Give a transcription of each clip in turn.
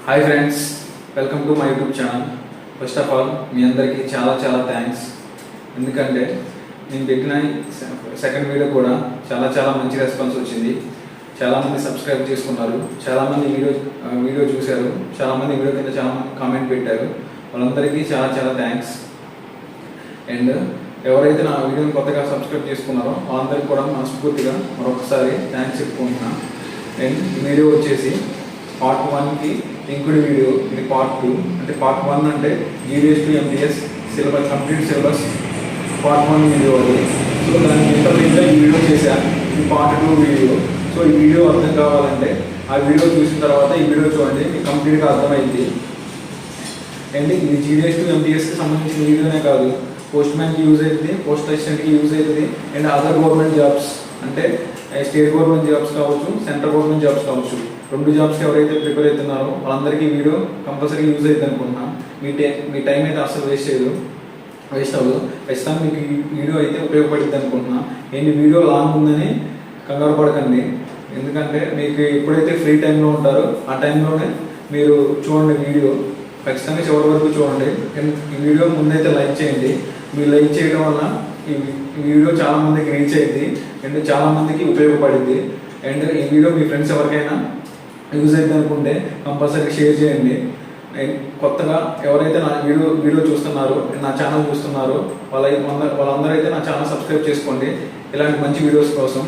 Hi friends, welcome to my YouTube channel. First of all మీ అందరికీ చాలా చాలా థ్యాంక్స్. ఎందుకంటే నేను పెట్టిన సెకండ్ వీడియో కూడా చాలా మంచి రెస్పాన్స్ వచ్చింది. చాలామంది సబ్స్క్రైబ్ చేసుకున్నారు, చాలామంది వీడియో చూశారు, చాలామంది వీడియో కింద చాలా కామెంట్ పెట్టారు. వాళ్ళందరికీ చాలా థ్యాంక్స్. అండ్ ఎవరైతే నా వీడియోని కొత్తగా సబ్స్క్రైబ్ చేసుకున్నారో వాళ్ళందరికీ కూడా మనస్ఫూర్తిగా మరొకసారి థ్యాంక్స్ చెప్పుకుంటున్నాను. అండ్ ఈ వీడియో వచ్చేసి పార్ట్ 1కి ఇంక్లూడ్ వీడియో, ఇది పార్ట్ 2. అంటే పార్ట్ 1 అంటే GDS to MTS syllabus complete syllabus part 1 video అది. సో దాని ఇంటర్వ్యూగా ఈ వీడియో చేశాను. ఇది పార్ట్ 2 వీడియో. సో ఈ వీడియో అర్థం కావాలంటే ఆ వీడియో చూసిన తర్వాత ఈ వీడియో చూడండి, మీకు కంప్లీట్గా అర్థమైంది. అండ్ ఇది GDS to MTSకి సంబంధించిన వీడియోనే కాదు, పోస్ట్ మ్యాన్కి యూజ్ అవుతుంది, పోస్ట్ అసిస్టెంట్కి యూజ్ అవుతుంది, అండ్ అదర్ గవర్నమెంట్ జాబ్స్ అంటే స్టేట్ గవర్నమెంట్ జాబ్స్ కావచ్చు, సెంట్రల్ గవర్నమెంట్ జాబ్స్ కావచ్చు, 2 జాబ్స్కి ఎవరైతే ప్రిపేర్ అవుతున్నారో వాళ్ళందరికీ వీడియో కంపల్సరీ యూజ్ అవుతుంది అనుకుంటున్నాను. మీ టైం అయితే అసలు వేస్ట్ అవ్వదు. ఖచ్చితంగా మీకు ఈ వీడియో అయితే ఉపయోగపడుతుంది అనుకుంటున్నాను. ఏంటి వీడియో లాంగ్ ఉందని కంగారు పడకండి, ఎందుకంటే మీకు ఎప్పుడైతే ఫ్రీ టైంలో ఉంటారో ఆ టైంలోనే మీరు చూడండి వీడియో. ఖచ్చితంగా చివరి వరకు చూడండి. ఈ వీడియో ముందైతే లైక్ చేయండి. మీరు లైక్ చేయడం వల్ల ఈ వీడియో చాలామందికి రీచ్ అయ్యింది అండ్ చాలామందికి ఉపయోగపడింది. అండ్ ఈ వీడియో మీ ఫ్రెండ్స్ ఎవరికైనా యూజ్ అయితే అనుకుంటే కంపల్సరీ షేర్ చేయండి. కొత్తగా ఎవరైతే నా వీడియో చూస్తున్నారో, నా ఛానల్ చూస్తున్నారో వాళ్ళందరూ అయితే నా ఛానల్ సబ్స్క్రైబ్ చేసుకోండి ఇలాంటి మంచి వీడియోస్ కోసం.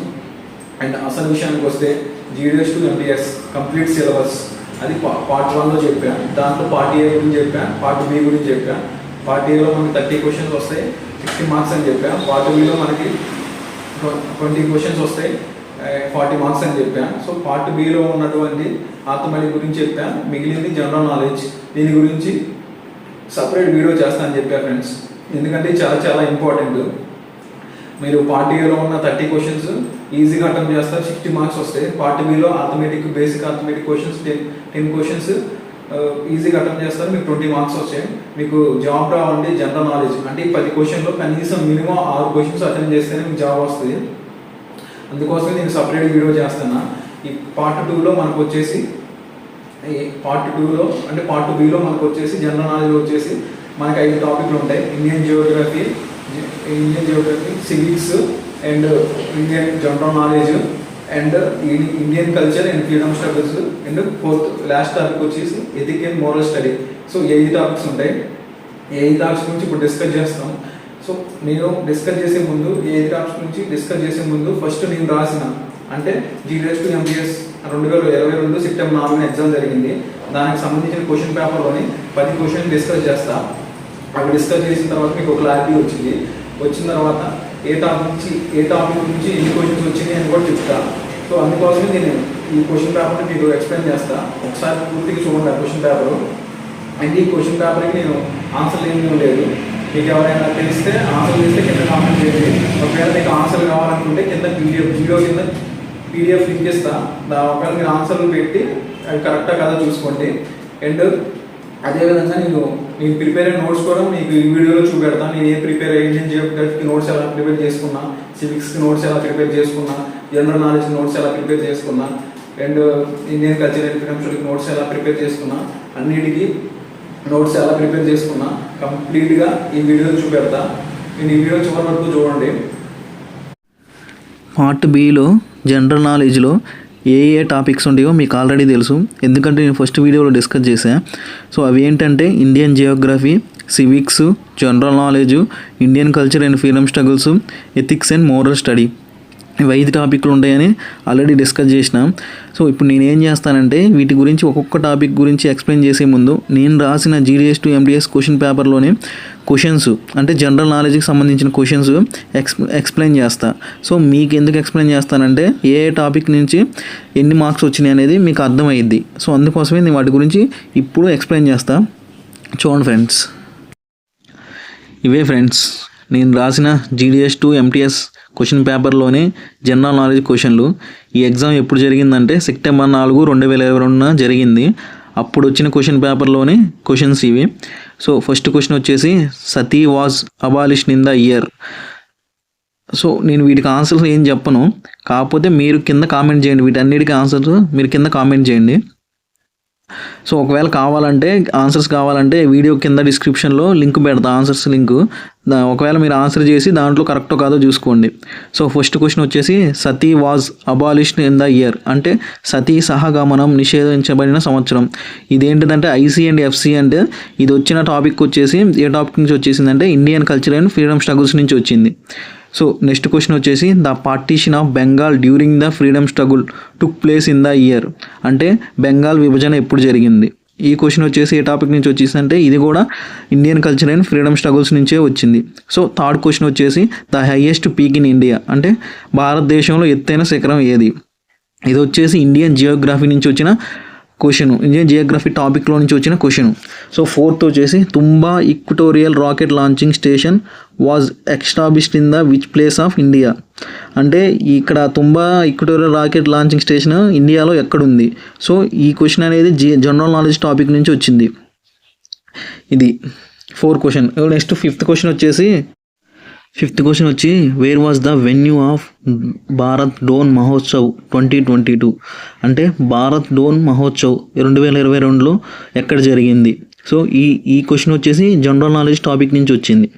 అండ్ అసలు విషయానికి వస్తే GDS to MTS complete syllabus అది పార్ట్ 1లో చెప్పాను. దాంట్లో పార్ట్ A గురించి చెప్పాను, పార్ట్ B గురించి చెప్పాను. పార్ట్ Aలో మనకి 30 క్వశ్చన్స్ వస్తాయి, 60 మార్క్స్ అని చెప్పాను. పార్ట్ Bలో మనకి 20 క్వశ్చన్స్ వస్తాయి, 40 మార్క్స్ అని చెప్పాను. సో పార్ట్ Bలో ఉన్నటువంటి ఆర్థమెటిక్ గురించి చెప్పాను, మిగిలింది జనరల్ నాలెడ్జ్. దీని గురించి సపరేట్ వీడియో చేస్తానని చెప్పాను ఫ్రెండ్స్, ఎందుకంటే చాలా ఇంపార్టెంట్. మీరు పార్ట్ Aలో ఉన్న 30 క్వశ్చన్స్ ఈజీగా అటెంప్ట్ చేస్తారు, 60 మార్క్స్ వస్తాయి. పార్ట్ Bలో బేసిక్ ఆర్థమెటిక్ క్వశ్చన్స్ 10 క్వశ్చన్స్ ఈజీగా అటెంప్ట్ చేస్తారు, మీకు 20 మార్క్స్ వచ్చాయి. మీకు జాబ్ రావాలంటే జనరల్ నాలెడ్జ్ అంటే 10 క్వశ్చన్లో కనీసం మినిమం 6 క్వశ్చన్స్ అటెంప్ట్ చేస్తేనే మీకు జాబ్ వస్తుంది. అందుకోసమే నేను సపరేట్ వీడియో చేస్తున్నా. ఈ పార్ట్ 2లో మనకు వచ్చేసి పార్ట్ Bలో మనకు వచ్చేసి జనరల్ నాలెడ్జ్ వచ్చేసి మనకి 5 టాపిక్లు ఉంటాయి. Indian geography, civics and Indian general knowledge and Indian culture and freedom struggles and last topic వచ్చేసి ethic and moral study. So 8 topics ఉంటాయి. 8 టాపిక్స్ గురించి ఇప్పుడు డిస్కస్ చేస్తాం. సో నేను డిస్కస్ చేసే ముందు ఫస్ట్ నేను రాసిన అంటే GDS to MTS 2022 సెప్టెంబర్ 4న ఎగ్జామ్ జరిగింది. దానికి సంబంధించిన క్వశ్చన్ పేపర్లోని 10 క్వశ్చన్ డిస్కస్ చేస్తా. అవి డిస్కస్ చేసిన తర్వాత మీకు క్లారిటీ వచ్చిన తర్వాత ఏ టాపిక్ నుంచి ఎన్ని క్వశ్చన్స్ వచ్చినాయి అని కూడా చెప్తా. సో అందుకోసమే నేను ఈ క్వశ్చన్ పేపర్ని మీకు ఎక్స్ప్లెయిన్ చేస్తా. ఒకసారి పూర్తిగా చూడండి ఆ క్వశ్చన్ పేపరు. అండ్ ఈ క్వశ్చన్ పేపర్కి నేను ఆన్సర్లు ఏమీ లేదు. మీకు ఎవరైనా తెలిస్తే ఆన్సర్ చేస్తే కింద కామెంట్ చేయండి. ఒకవేళ మీకు ఆన్సర్లు కావాలనుకుంటే కింద వీడియో కింద PDF లింక్ ఇస్తా. ఒకవేళ మీరు ఆన్సర్లు పెట్టి అవి కరెక్టా కదా చూసుకోండి. అండ్ అదేవిధంగా నేను ప్రిపేర్ అయిన నోట్స్ కూడా మీకు ఈ వీడియోలో చూపెడతాను. నేను ప్రిపేర్ అయ్యి ఇండియన్ జియోగ్రఫీకి నోట్స్ ఎలా ప్రిపేర్ చేసుకున్నా, సివిక్స్కి నోట్స్ ఎలా ప్రిపేర్ చేసుకున్నా, జనరల్ నాలెడ్జ్ నోట్స్ ఎలా ప్రిపేర్ చేసుకున్నా, and Indian culture and freedom స్టడీకి నోట్స్ ఎలా ప్రిపేర్ చేసుకున్నా, అన్నిటికీ నోట్స్ ఎలా ప్రిపేర్ చేసుకున్నా కంప్లీట్గా ఈ వీడియో చూపెడతా. నేను ఈ వీడియో చివరి వరకు చూడండి. పార్ట్ Bలో జనరల్ నాలెడ్జ్లో ఏ టాపిక్స్ ఉంటాయో మీకు ఆల్రెడీ తెలుసు, ఎందుకంటే నేను ఫస్ట్ వీడియోలో డిస్కస్ చేశాను. సో అవి ఏంటంటే Indian geography, civics, general knowledge, Indian culture and freedom struggles, ethics and moral study. ఇవి 5 టాపిక్లు ఉంటాయని ఆల్రెడీ డిస్కస్ చేసిన. సో ఇప్పుడు నేను ఏం చేస్తానంటే వీటి గురించి ఒక్కొక్క టాపిక్ గురించి ఎక్స్ప్లెయిన్ చేసే ముందు నేను రాసిన GDS to MTS క్వశ్చన్ పేపర్లోనే క్వశ్చన్స్ అంటే జనరల్ నాలెడ్జ్కి సంబంధించిన క్వశ్చన్స్ ఎక్స్ప్లెయిన్ చేస్తా. సో మీకు ఎందుకు ఎక్స్ప్లెయిన్ చేస్తానంటే ఏ టాపిక్ నుంచి ఎన్ని మార్క్స్ వచ్చినాయి అనేది మీకు అర్థమయ్యిద్ది. సో అందుకోసమే నేను వాటి గురించి ఇప్పుడు ఎక్స్ప్లెయిన్ చేస్తా. చూడండి ఫ్రెండ్స్, ఇవే ఫ్రెండ్స్ నేను రాసిన GDS to MTS క్వశ్చన్ పేపర్లోనే జనరల్ నాలెడ్జ్ క్వశ్చన్లు. ఈ ఎగ్జామ్ ఎప్పుడు జరిగిందంటే సెప్టెంబర్ 4, 2022 జరిగింది. అప్పుడు వచ్చిన క్వశ్చన్ పేపర్లోనే క్వశ్చన్స్ ఇవి. సో ఫస్ట్ క్వశ్చన్ వచ్చేసి sati was abolished in the year. So నేను వీటికి ఆన్సర్స్ ఏం చెప్పను, కాకపోతే మీరు కింద కామెంట్ చేయండి. వీటన్నిటికీ ఆన్సర్స్ మీరు కింద కామెంట్ చేయండి. సో ఒకవేళ కావాలంటే ఆన్సర్స్ కావాలంటే వీడియో కింద డిస్క్రిప్షన్లో లింక్ పెడతా, ఆన్సర్స్ లింక్. ఒకవేళ మీరు ఆన్సర్ చేసి దాంట్లో కరెక్టో కాదో చూసుకోండి. సో ఫస్ట్ క్వశ్చన్ వచ్చేసి sati was abolished in the year, అంటే సతీ సహగమనం నిషేధించబడిన సంవత్సరం. ఇదేంటిదంటే ఐసీ అండ్ ఎఫ్సీ అంటే ఇది వచ్చిన టాపిక్ వచ్చేసి ఏ టాపిక్ నుంచి వచ్చేసిందంటే Indian culture and freedom struggles నుంచి వచ్చింది. సో నెక్స్ట్ క్వశ్చన్ వచ్చేసి the partition of Bengal during the freedom struggle took place in the year, అంటే బెంగాల్ విభజన ఎప్పుడు జరిగింది. ఈ క్వశ్చన్ వచ్చేసి ఏ టాపిక్ నుంచి వచ్చేసిందంటే ఇది కూడా Indian culture and freedom struggles నుంచే వచ్చింది. సో థర్డ్ క్వశ్చన్ వచ్చేసి the highest peak in India, అంటే భారతదేశంలో ఎత్తైన శిఖరం ఏది. ఇది వచ్చేసి ఇండియన్ జియోగ్రఫీ నుంచి వచ్చిన క్వశ్చన్, ఇండియన్ జియోగ్రఫీ టాపిక్లో నుంచి వచ్చిన క్వశ్చన్. సో ఫోర్త్ వచ్చేసి Thumba equatorial rocket launching station was established in the which place of India, అంటే ఇక్కడ Thumba equatorial rocket launching station ఇండియాలో ఎక్కడుంది. సో ఈ క్వశ్చన్ అనేది జనరల్ నాలెడ్జ్ టాపిక్ నుంచి వచ్చింది. ఇది 4 క్వశ్చన్. నెక్స్ట్ ఫిఫ్త్ క్వశ్చన్ వచ్చి where was the venue of Bharat drone Mahotsav 2022, అంటే భారత్ డోన్ మహోత్సవ్ 2022లో ఎక్కడ జరిగింది. సో ఈ క్వశ్చన్ వచ్చేసి జనరల్ నాలెడ్జ్ టాపిక్ నుంచి వచ్చింది.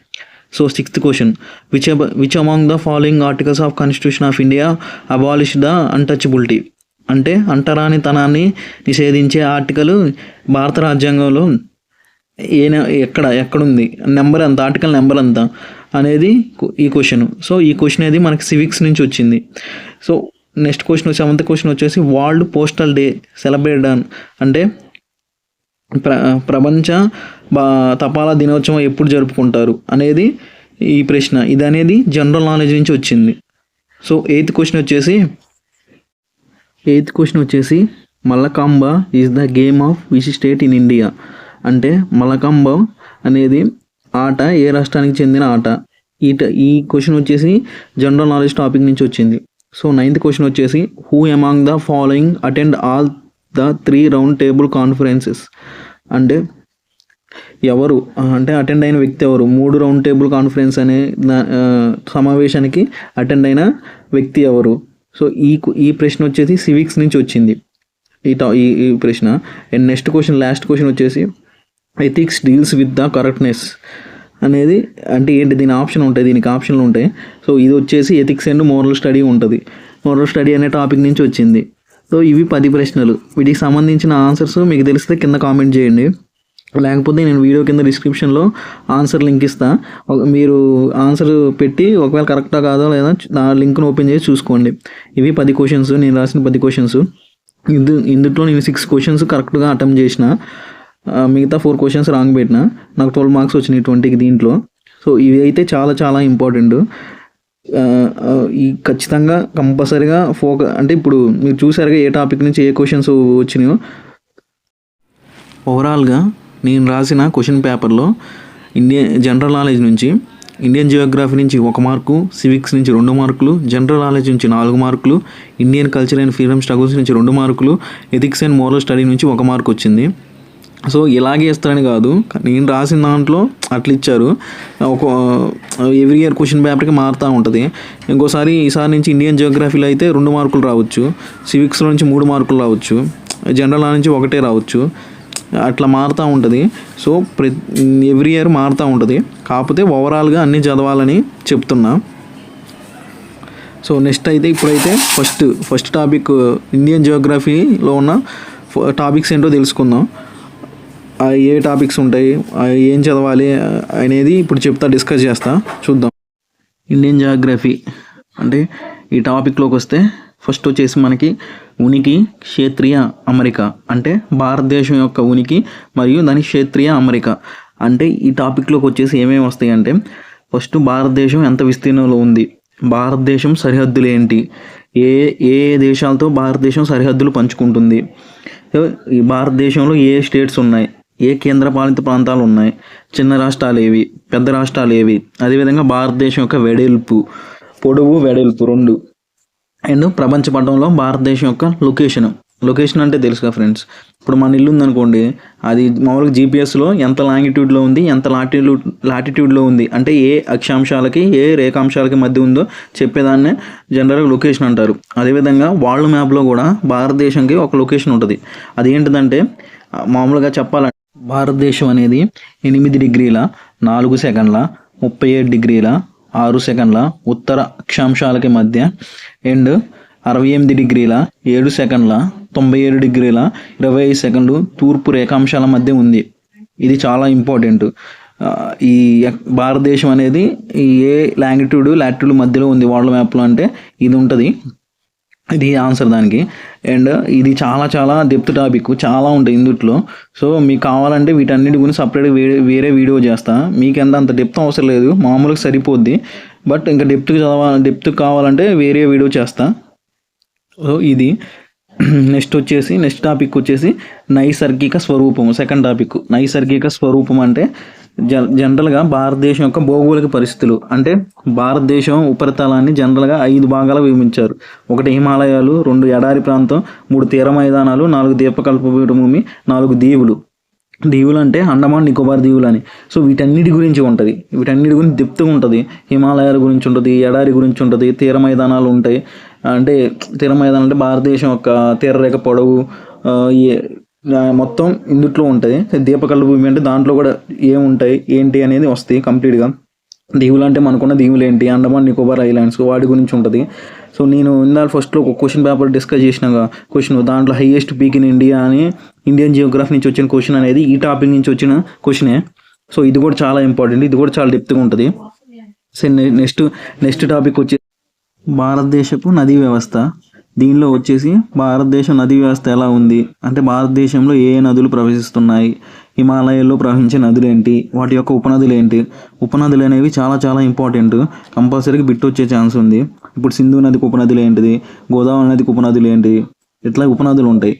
So sixth question which among the following articles of constitution of India abolish the untouchability, అంటే అంటరానితనాన్ని నిషేధించే article భారత రాజ్యాంగంలో ఎక్కడుంది, నెంబర్ ఎంత, ఆర్టికల్ నెంబర్ ఎంత అనేది ఈ క్వశ్చన్. సో ఈ క్వశ్చన్ అనేది మనకి సివిక్స్ నుంచి వచ్చింది. So next question 7th question వచ్చేసి world postal day celebrate on, అంటే ప్రపంచ తపాలా దినోత్సవం ఎప్పుడు జరుపుకుంటారు అనేది ఈ ప్రశ్న. ఇది అనేది జనరల్ నాలెడ్జ్ నుంచి వచ్చింది. సో 8th క్వశ్చన్ వచ్చేసి Mallakhamba is the game of which state in India, అంటే మల్లకాంబ అనేది ఆట ఏ రాష్ట్రానికి చెందిన ఆట. ఈ క్వశ్చన్ వచ్చేసి జనరల్ నాలెడ్జ్ టాపిక్ నుంచి వచ్చింది. సో 9th క్వశ్చన్ వచ్చేసి who among the following attend all the 3 round table conferences, అంటే ఎవరు, అంటే అటెండ్ అయిన వ్యక్తి ఎవరు, 3 రౌండ్ టేబుల్ కాన్ఫరెన్స్ అనే సమావేశానికి అటెండ్ అయిన వ్యక్తి ఎవరు. సో ఈ ప్రశ్న వచ్చేసి సివిక్స్ నుంచి వచ్చింది ఈ ప్రశ్న. And next question, last question వచ్చేసి ethics deals with the correctness అనేది అంటే ఏంటి, దీనికి ఆప్షన్లు ఉంటాయి. సో ఇది వచ్చేసి ఎథిక్స్ అండ్ మోరల్ స్టడీ ఉంటుంది. మోరల్ స్టడీ అనే టాపిక్ నుంచి వచ్చింది. సో ఇవి 10 ప్రశ్నలు. వీటికి సంబంధించిన ఆన్సర్స్ మీకు తెలిస్తే కింద కామెంట్ చేయండి, లేకపోతే నేను వీడియో కింద డిస్క్రిప్షన్లో ఆన్సర్ లింక్ ఇస్తా. మీరు ఆన్సర్ పెట్టి ఒకవేళ కరెక్టా కాదో లేదా నా లింక్ను ఓపెన్ చేసి చూసుకోండి. ఇవి 10 క్వశ్చన్స్, నేను రాసిన 10 క్వశ్చన్స్. ఇందులో నేను 6 క్వశ్చన్స్ కరెక్ట్గా అటెంప్ట్ చేసిన, మిగతా 4 క్వశ్చన్స్ రాంగ్ పెట్టిన. నాకు 12 మార్క్స్ వచ్చినాయి 20కి దీంట్లో. సో ఇవి అయితే చాలా చాలా ఇంపార్టెంట్. ఈ ఖచ్చితంగా కంపల్సరీగా అంటే ఇప్పుడు మీరు చూసారుగా ఏ టాపిక్ నుంచి ఏ క్వశ్చన్స్ వచ్చినాయో. ఓవరాల్గా నేను రాసిన క్వశ్చన్ పేపర్లో జనరల్ నాలెడ్జ్ నుంచి ఇండియన్ జియోగ్రఫీ నుంచి 1 మార్కు, సివిక్స్ నుంచి 2 మార్కులు, జనరల్ నాలెడ్జ్ నుంచి 4 మార్కులు, Indian culture and freedom struggles నుంచి 2 మార్కులు, ఎథిక్స్ అండ్ మోరల్ స్టడీ నుంచి 1 మార్క్ వచ్చింది. సో ఇలాగే ఇస్తారని కాదు, నేను రాసిన దాంట్లో అట్లా ఇచ్చారు. ఎవ్రీ ఇయర్ క్వశ్చన్ పేపర్కి మారుతూ ఉంటుంది. ఈసారి నుంచి ఇండియన్ జియోగ్రఫీలో అయితే 2 మార్కులు రావచ్చు, సివిక్స్లో నుంచి 3 మార్కులు రావచ్చు, జనరల్ నాలెడ్జ్ నుంచి 1 రావచ్చు. అట్లా మారుతూ ఉంటుంది. సో ఎవ్రీ ఇయర్ మారుతూ ఉంటుంది. కాకపోతే ఓవరాల్గా అన్నీ చదవాలని చెప్తున్నా. సో నెక్స్ట్ అయితే ఇప్పుడైతే ఫస్ట్ టాపిక్ ఇండియన్ జియోగ్రఫీలో ఉన్న టాపిక్స్ ఏంటో తెలుసుకుందాం. ఏ టాపిక్స్ ఉంటాయి, ఏం చదవాలి అనేది ఇప్పుడు డిస్కస్ చేస్తా, చూద్దాం. ఇండియన్ జియోగ్రఫీ అంటే ఈ టాపిక్లోకి వస్తే ఫస్ట్ వచ్చేసి మనకి ఉనికి, క్షేత్రీయ అమరిక, అంటే భారతదేశం యొక్క ఉనికి మరియు దాని క్షేత్రీయ అమరిక. అంటే ఈ టాపిక్లోకి వచ్చేసి ఏమేమి వస్తాయి అంటే ఫస్ట్ భారతదేశం ఎంత విస్తీర్ణంలో ఉంది, భారతదేశం సరిహద్దులు ఏంటి, ఏ దేశాలతో భారతదేశం సరిహద్దులు పంచుకుంటుంది, ఈ భారతదేశంలో ఏ స్టేట్స్ ఉన్నాయి, ఏ కేంద్రపాలిత ప్రాంతాలు ఉన్నాయి, చిన్న రాష్ట్రాలు ఏవి, పెద్ద రాష్ట్రాలు ఏవి, అదేవిధంగా భారతదేశం యొక్క పొడవు వెడల్పు 2, అండ్ ప్రపంచ పటంలో భారతదేశం యొక్క లొకేషన్ అంటే తెలుసుగా ఫ్రెండ్స్. ఇప్పుడు మన ఇల్లు ఉందనుకోండి, అది మామూలుగా జీపీఎస్లో ఎంత లాంగిట్యూడ్లో ఉంది, ఎంత లాటిట్యూడ్లో ఉంది, అంటే ఏ అక్షాంశాలకి ఏ రేఖాంశాలకి మధ్య ఉందో చెప్పేదాన్నే జనరల్గా లొకేషన్ అంటారు. అదేవిధంగా వరల్డ్ మ్యాప్లో కూడా భారతదేశంకి ఒక లొకేషన్ ఉంటుంది. అదేంటిదంటే మామూలుగా చెప్పాలంటే భారతదేశం అనేది 8 డిగ్రీల 4 సెకండ్ల 37 డిగ్రీల 6 సెకండ్ల ఉత్తర అక్షాంశాలకి మధ్య అండ్ 68 డిగ్రీల 7 సెకండ్ల 97 డిగ్రీల 25 సెకండ్లు తూర్పు రేఖాంశాల మధ్య ఉంది. ఇది చాలా ఇంపార్టెంట్. ఈ భారతదేశం అనేది ఏ లాంగిట్యూడ్ లాటిట్యూడ్ మధ్యలో ఉంది వరల్డ్ మ్యాప్లో అంటే ఇది ఉంటుంది. ఇది ఆన్సర్ దానికి. అండ్ ఇది చాలా చాలా డెప్త్ టాపిక్, చాలా ఉంటాయి ఇందుట్లో. సో మీకు కావాలంటే వీటన్నిటి గురించి సపరేట్గా వేరే వీడియో చేస్తా. మీకు అంత డెప్త్ అవసరం లేదు, మామూలుగా సరిపోద్ది. బట్ ఇంకా డెప్త్ కావాలంటే వేరే వీడియో చేస్తా. సో ఇది నెక్స్ట్ టాపిక్ వచ్చేసి నైసర్గిక స్వరూపం. సెకండ్ టాపిక్ నైసర్గిక స్వరూపం అంటే జనరల్గా భారతదేశం యొక్క భౌగోళిక పరిస్థితులు. అంటే భారతదేశం ఉపరితలాన్ని జనరల్గా 5 భాగాలు విభజించారు. 1 హిమాలయాలు, 2 ఎడారి ప్రాంతం, 3 తీర మైదానాలు, 4 ద్వీపకల్ప భూమి, 4 దీవులు. దీవులు అంటే అండమాన్ నికోబార్ దీవులు అని. సో వీటన్నిటి గురించి ఉంటుంది, వీటన్నిటి గురించి డెప్త్గా ఉంటుంది. హిమాలయాల గురించి ఉంటుంది, ఎడారి గురించి ఉంటుంది, తీర మైదానాలు ఉంటాయి. అంటే తీర మైదానం అంటే భారతదేశం యొక్క తీరరేఖ పొడవు మొత్తం ఇందుట్లో ఉంటుంది. ద్వీపకల్ప భూమి అంటే దాంట్లో కూడా ఏముంటాయి ఏంటి అనేది వస్తాయి కంప్లీట్గా. దీవులు అంటే మనకున్న దీవులు ఏంటి, అండమాన్ నికోబార్ ఐలాండ్స్, వాటి గురించి ఉంటుంది. సో నేను ఇందాక ఫస్ట్లో ఒక క్వశ్చన్ పేపర్ డిస్కస్ చేసినాక క్వశ్చన్, దాంట్లో హైయెస్ట్ పీక్ ఇన్ ఇండియా అని ఇండియన్ జియోగ్రఫీ నుంచి వచ్చిన క్వశ్చన్ అనేది ఈ టాపిక్ నుంచి వచ్చిన క్వశ్చనే. సో ఇది కూడా చాలా ఇంపార్టెంట్, ఇది కూడా చాలా డెప్త్గా ఉంటుంది. సో నెక్స్ట్ టాపిక్ వచ్చి భారతదేశపు నదీ వ్యవస్థ. దీనిలో వచ్చేసి భారతదేశం నదీ వ్యవస్థ ఎలా ఉంది అంటే భారతదేశంలో ఏ నదులు ప్రవహిస్తున్నాయి, హిమాలయాల్లో ప్రవహించే నదులు ఏంటి, వాటి యొక్క ఉపనదులు ఏంటి. ఉపనదులు అనేవి చాలా చాలా ఇంపార్టెంట్, కంపల్సరీగా బిట్ వచ్చే ఛాన్స్ ఉంది. ఇప్పుడు సింధు నదికి ఉపనదులు ఏంటిది, గోదావరి నదికి ఉపనదులు ఏంటి, ఇట్లా ఉపనదులు ఉంటాయి.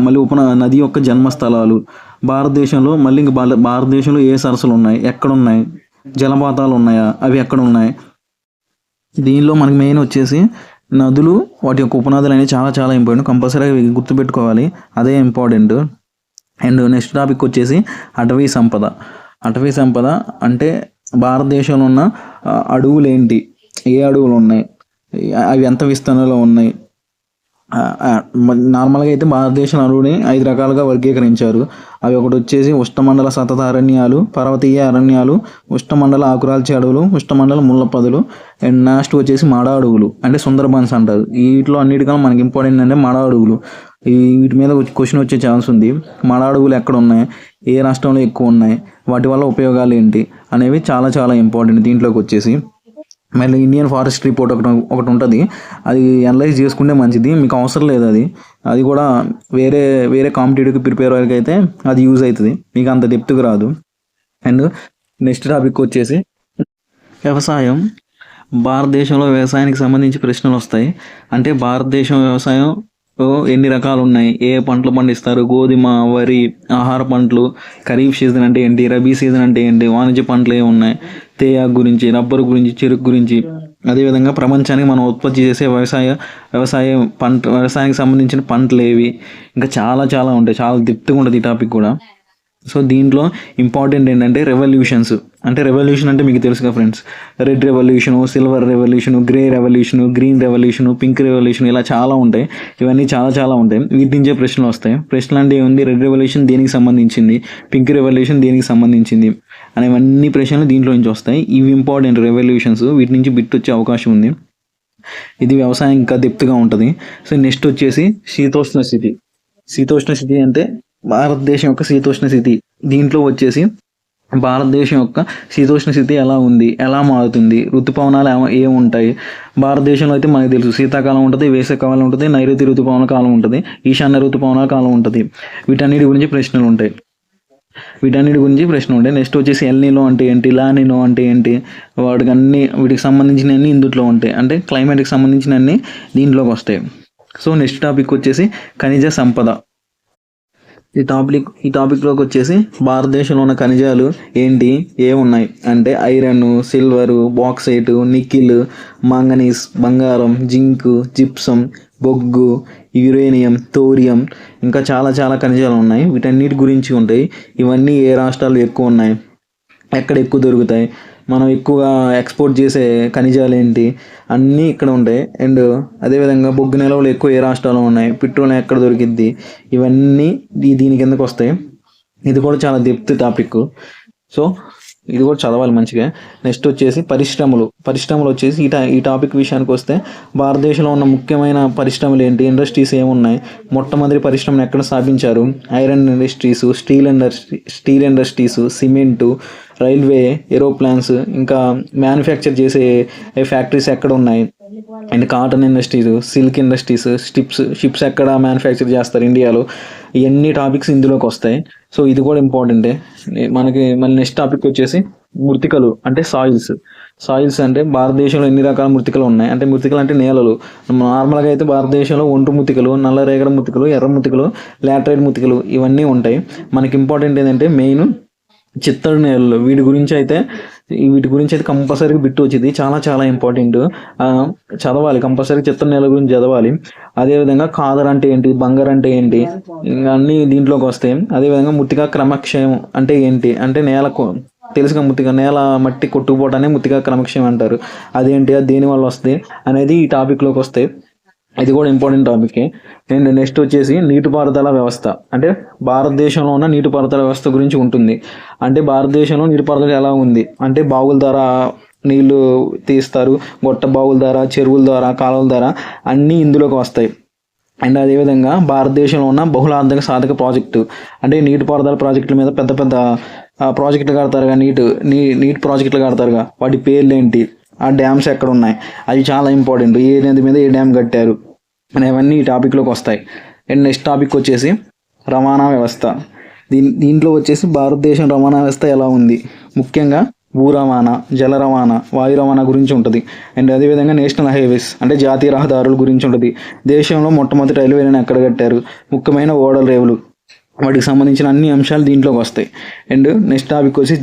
మళ్ళీ నది యొక్క జన్మస్థలాలు, భారతదేశంలో మళ్ళీ ఇంక భారతదేశంలో ఏ సరస్సులు ఉన్నాయి, ఎక్కడ ఉన్నాయి, జలపాతాలు ఉన్నాయా, అవి ఎక్కడ ఉన్నాయి. దీనిలో మనకి మెయిన్ వచ్చేసి నదులు, వాటి యొక్క ఉపనదులు అనేవి చాలా చాలా ఇంపార్టెంట్, కంపల్సరీగా గుర్తుపెట్టుకోవాలి, అదే ఇంపార్టెంట్. అండ్ నెక్స్ట్ టాపిక్ వచ్చేసి అటవీ సంపద. అటవీ సంపద అంటే భారతదేశంలో ఉన్న అడవులు ఏంటి, ఏ అడవులు ఉన్నాయి, అవి ఎంత విస్తీర్ణంలో ఉన్నాయి. నార్మల్గా అయితే భారతదేశం అడవుని 5 రకాలుగా వర్గీకరించారు. అవి ఒకటి వచ్చేసి ఉష్ణమండల సతత అరణ్యాలు, పర్వతీయ అరణ్యాలు, ఉష్ణమండల ఆకురాల్చే అడవులు, ఉష్ణమండల ముళ్ళ పొదలు, అండ్ నెక్స్ట్ వచ్చేసి మాడ అడవులు అంటే సుందర్బన్స్ అంటారు. వీటిలో అన్నిటికన్నా మనకి ఇంపార్టెంట్ అంటే మాడ అడవులు. వీటి మీద క్వశ్చన్ వచ్చే ఛాన్స్ ఉంది. మాడ అడవులు ఎక్కడ ఉన్నాయి, ఏ రాష్ట్రంలో ఎక్కువ ఉన్నాయి, వాటి వల్ల ఉపయోగాలు ఏంటి అనేవి చాలా చాలా ఇంపార్టెంట్ దీంట్లోకి వచ్చేసి. మళ్ళీ ఇండియన్ ఫారెస్ట్ రిపోర్ట్ ఒకటి ఉంటుంది, అది అనలైజ్ చేసుకుంటే మంచిది. మీకు అవసరం లేదు అది కూడా వేరే కాంపిటేటివ్కి ప్రిపేర్ అయ్యేకి అయితే అది యూజ్ అవుతుంది, మీకు అంత డెప్త్గా రాదు. అండ్ నెక్స్ట్ టాపిక్ వచ్చేసి వ్యవసాయం. భారతదేశంలో వ్యవసాయానికి సంబంధించి ప్రశ్నలు వస్తాయి. అంటే భారతదేశం వ్యవసాయం ఎన్ని రకాలు ఉన్నాయి, ఏ పంటలు పండిస్తారు, గోధుమ, వరి, ఆహార పంటలు, ఖరీఫ్ సీజన్ అంటే ఏంటి, రబీ సీజన్ అంటే ఏంటి, వాణిజ్య పంటలు ఏమి ఉన్నాయి, తేయాకు గురించి, రబ్బరు గురించి, చెరుకు గురించి, అదేవిధంగా ప్రపంచానికి మనం ఉత్పత్తి చేసే వ్యవసాయానికి సంబంధించిన పంటలు ఏవి, ఇంకా చాలా చాలా ఉంటాయి, చాలా డెప్త్గా ఉంటుంది ఈ టాపిక్ కూడా. సో దీంట్లో ఇంపార్టెంట్ ఏంటంటే రెవల్యూషన్స్. అంటే రెవల్యూషన్ అంటే మీకు తెలుసుగా friends, red revolution, silver revolution, grey revolution, green revolution, pink revolution, ఇలా చాలా ఉంటాయి. ఇవన్నీ చాలా చాలా ఉంటాయి, వీటి నుంచే ప్రశ్నలు వస్తాయి. ప్రశ్నలు అంటే ఏముంది, రెడ్ రెవల్యూషన్ దేనికి సంబంధించింది, పింక్ రెవల్యూషన్ దేనికి సంబంధించింది అనేవన్నీ ప్రశ్నలు దీంట్లో నుంచి వస్తాయి. ఇవి ఇంపార్టెంట్ రెవల్యూషన్స్, వీటి నుంచి బిట్ వచ్చే అవకాశం ఉంది. ఇది వ్యవసాయం ఇంకా డెప్త్గా ఉంటుంది. సో నెక్స్ట్ వచ్చేసి శీతోష్ణ స్థితి. శీతోష్ణ స్థితి అంటే భారతదేశం యొక్క శీతోష్ణ స్థితి. దీంట్లో వచ్చేసి భారతదేశం యొక్క శీతోష్ణ స్థితి ఎలా ఉంది, ఎలా మారుతుంది, ఋతుపవనాలు ఏముంటాయి. భారతదేశంలో అయితే మనకు తెలుసు శీతాకాలం ఉంటుంది, వేసవికాలం ఉంటుంది, నైరుతి ఋతుపవన కాలం ఉంటుంది, ఈశాన్య ఋతుపవన కాలం ఉంటుంది. వీటన్నిటి గురించి ప్రశ్నలు ఉంటాయి. నెక్స్ట్ వచ్చేసి ఎల్నినో అంటే ఏంటి, లానినో అంటే ఏంటి, వీటికి సంబంధించినవన్నీ ఇందులో ఉంటాయి. అంటే క్లైమేట్కి సంబంధించినవన్నీ దీంట్లోకి వస్తాయి. సో నెక్స్ట్ టాపిక్ వచ్చేసి ఖనిజ సంపద. ఈ టాపిక్లోకి వచ్చేసి భారతదేశంలో ఉన్న ఖనిజాలు ఏంటి, ఏమున్నాయి అంటే iron, silver, bauxite, nickel, manganese, బంగారం, జింక్, జిప్సం, బొగ్గు, యురేనియం, థోరియం, ఇంకా చాలా చాలా ఖనిజాలు ఉన్నాయి. వీటన్నిటి గురించి ఉంటాయి. ఇవన్నీ ఏ రాష్ట్రాలు ఎక్కువ ఉన్నాయి, ఎక్కడ ఎక్కువ దొరుకుతాయి, మనం ఎక్కువగా ఎక్స్పోర్ట్ చేసే ఖనిజాలు ఏంటి, అన్నీ ఇక్కడ ఉంటాయి. అండ్ అదేవిధంగా బొగ్గు నిల్వలు ఎక్కువ ఏ రాష్ట్రాల్లో ఉన్నాయి, పెట్రోల్ ఎక్కడ దొరికిద్ది, ఇవన్నీ దీని కిందకు వస్తాయి. ఇది కూడా చాలా డెప్త్ టాపిక్. సో ఇది కూడా చదవాలి మంచిగా. నెక్స్ట్ వచ్చేసి పరిశ్రమలు వచ్చేసి ఈ టాపిక్ విషయానికి వస్తే భారతదేశంలో ఉన్న ముఖ్యమైన పరిశ్రమలు ఏంటి, ఇండస్ట్రీస్ ఏమున్నాయి, మొట్టమొదటి పరిశ్రమను ఎక్కడ స్థాపించారు, iron industries, steel industries, cement, railway, aeroplanes, ఇంకా మ్యానుఫ్యాక్చర్ చేసే ఫ్యాక్టరీస్ ఎక్కడ ఉన్నాయి, and cotton industries, silk industries, ships ఎక్కడ మ్యానుఫ్యాక్చర్ చేస్తారు ఇండియాలో, ఇవన్నీ టాపిక్స్ ఇందులోకి వస్తాయి. సో ఇది కూడా ఇంపార్టెంటే మనకి. మళ్ళీ నెక్స్ట్ టాపిక్ వచ్చేసి మృతికలు అంటే సాయిల్స్ అంటే భారతదేశంలో ఎన్ని రకాల మృతికలు ఉన్నాయి అంటే, మృతికలు అంటే నేలలు. నార్మల్గా అయితే భారతదేశంలో ఒంటు మృతికలు, నల్లరేగడి మృతికలు, ఎర్ర మృతికలు, లాటరైట్ మృతికలు ఇవన్నీ ఉంటాయి. మనకి ఇంపార్టెంట్ ఏంటంటే మెయిన్ చిత్తడి నేలలు. వీటి గురించి అయితే కంపల్సరీగా బిట్టు వచ్చింది. చాలా చాలా ఇంపార్టెంట్, చదవాలి కంపల్సరీ. చిత్తడి నేల గురించి చదవాలి. అదేవిధంగా కాదర్ అంటే ఏంటి, బంగారు అంటే ఏంటి, ఇంకా అన్నీ దీంట్లోకి వస్తాయి. అదేవిధంగా మృతికా క్రమక్షయం అంటే ఏంటి అంటే, తెలుసుగా నేల మట్టి కొట్టుకుపోవటాన్ని మృతికా క్రమక్షయం అంటారు. అదేంటి, అది దేనివల్ల వస్తాయి అనేది ఈ టాపిక్లోకి వస్తాయి. ఇది కూడా ఇంపార్టెంట్ టాపిక్. అండ్ నెక్స్ట్ వచ్చేసి నీటిపారుదల వ్యవస్థ అంటే భారతదేశంలో ఉన్న నీటిపారుదల వ్యవస్థ గురించి ఉంటుంది. అంటే భారతదేశంలో నీటిపారుదల ఎలా ఉంది అంటే, బావుల ద్వారా నీళ్లు తీస్తారు, గొట్ట బావుల ద్వారా, చెరువుల ద్వారా, కాలువల ద్వారా అన్నీ ఇందులోకి వస్తాయి. అండ్ అదేవిధంగా భారతదేశంలో ఉన్న బహుళార్థక సాధక ప్రాజెక్టు అంటే నీటిపారుదల ప్రాజెక్టుల మీద పెద్ద పెద్ద ప్రాజెక్టులు కడతారుగా, నీటి ప్రాజెక్టులు కడతారుగా, వాటి పేర్లు ఏంటి, ఆ డ్యామ్స్ ఎక్కడ ఉన్నాయి, అవి చాలా ఇంపార్టెంట్. ఏ నది మీద ఏ డ్యామ్ కట్టారు అనేవన్నీ ఈ టాపిక్లోకి వస్తాయి. అండ్ నెక్స్ట్ టాపిక్ వచ్చేసి రవాణా వ్యవస్థ. దీంట్లో వచ్చేసి భారతదేశం రవాణా వ్యవస్థ ఎలా ఉంది, ముఖ్యంగా భూ రవాణా, జల రవాణా, వాయు రవాణా గురించి ఉంటుంది. అండ్ అదేవిధంగా నేషనల్ హైవేస్ అంటే జాతీయ రహదారుల గురించి ఉంటుంది. దేశంలో మొట్టమొదటి రైల్వేలను ఎక్కడ కట్టారు, ముఖ్యమైన ఓడల రేవులు, వాటికి సంబంధించిన అన్ని అంశాలు దీంట్లోకి వస్తాయి. అండ్ నెక్స్ట్ టాపిక్ వచ్చి